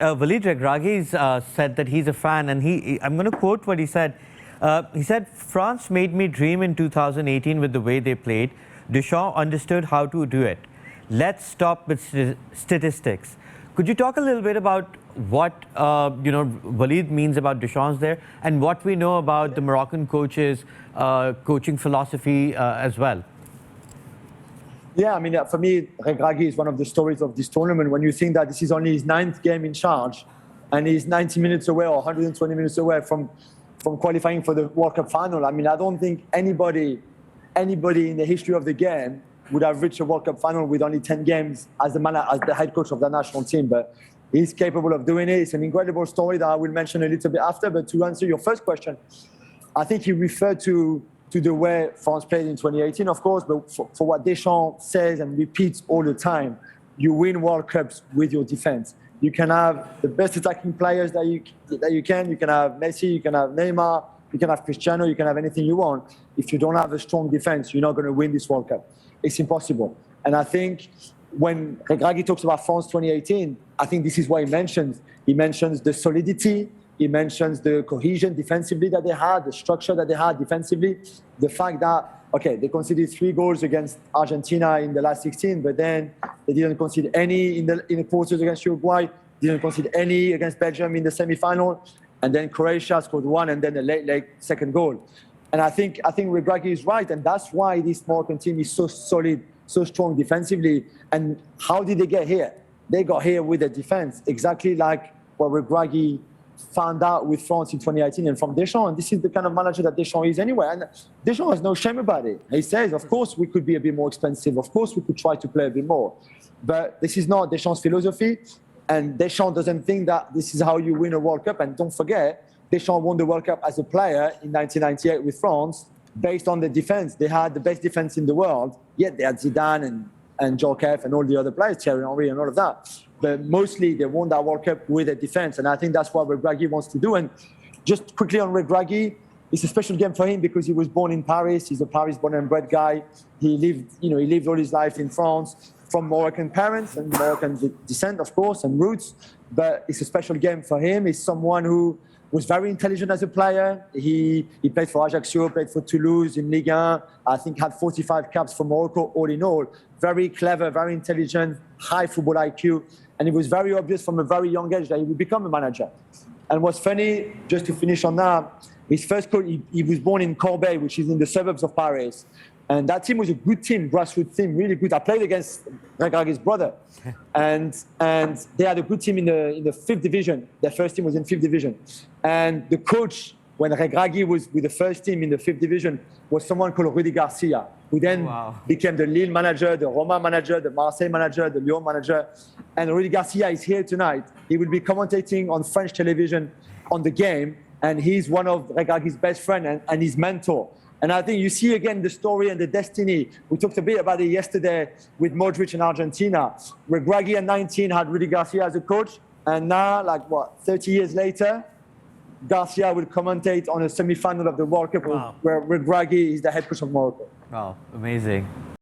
Walid Regragui's said that he's a fan, and I'm going to quote what he said. He said, France made me dream in 2018 with the way they played. Deschamps understood how to do it. Let's stop with statistics. Could you talk a little bit about what Walid means about Deschamps there, and what we know about the Moroccan coaches' coaching philosophy as well? Yeah, I mean, for me, Regragui is one of the stories of this tournament. When you think that this is only his 9th game in charge, and he's 90 minutes away or 120 minutes away from qualifying for the World Cup final. I mean, I don't think anybody in the history of the game would have reached a World Cup final with only 10 games as the head coach of the national team. But he's capable of doing it. It's an incredible story that I will mention a little bit after. But to answer your first question, I think he referred to the way France played in 2018, of course, but for what Deschamps says and repeats all the time, you win World Cups with your defense. You can have the best attacking players that you can. You can have Messi, you can have Neymar, you can have Cristiano, you can have anything you want. If you don't have a strong defense, you're not going to win this World Cup. It's impossible. And I think when Regragui talks about France 2018, I think this is what he mentions. He mentions the solidity. He mentions the cohesion defensively that they had, the structure that they had defensively, the fact that, okay, they conceded 3 goals against Argentina in the last 16, but then they didn't concede any in the quarters against Uruguay, didn't concede any against Belgium in the semi-final, and then Croatia scored 1 and then a late second goal. And I think Regragui is right, and that's why this Moroccan team is so solid, so strong defensively. And how did they get here? They got here with the defense, exactly like what Regragui found out with France in 2018 and from Deschamps. And this is the kind of manager that Deschamps is anyway. And Deschamps has no shame about it. He says, of course, we could be a bit more expensive. Of course, we could try to play a bit more. But this is not Deschamps' philosophy. And Deschamps doesn't think that this is how you win a World Cup. And don't forget, Deschamps won the World Cup as a player in 1998 with France based on the defense. They had the best defense in the world. Yet they had Zidane and Djorkaeff and all the other players, Thierry Henry and all of that. But mostly they won that World Cup with a defense. And I think that's what Regragui wants to do. And just quickly on Regragui, it's a special game for him because he was born in Paris. He's a Paris-born and bred guy. He lived all his life in France from Moroccan parents and Moroccan descent, of course, and roots. But it's a special game for him. He's someone who was very intelligent as a player. He played for Ajaccio, played for Toulouse in Ligue 1. I think had 45 caps for Morocco all in all. Very clever, very intelligent, high football IQ. And it was very obvious from a very young age that he would become a manager. And what's funny, just to finish on that, his first coach, he was born in Corbeil, which is in the suburbs of Paris. And that team was a good team, grassroots team, really good. I played against Regragui's brother. And they had a good team in the 5th division. Their first team was in 5th division. And the coach, when Regragui was with the first team in the 5th division, was someone called Rudy Garcia, who then became the Lille manager, the Roma manager, the Marseille manager, the Lyon manager. And Rudy Garcia is here tonight. He will be commentating on French television on the game. And he's one of Regragui's best friends and his mentor. And I think you see again the story and the destiny. We talked a bit about it yesterday with Modric in Argentina. Regragui at 19 had Rudy Garcia as a coach. And now, 30 years later, Garcia will commentate on a semi-final of the World Cup where Regragui is the head coach of Morocco. Wow, amazing.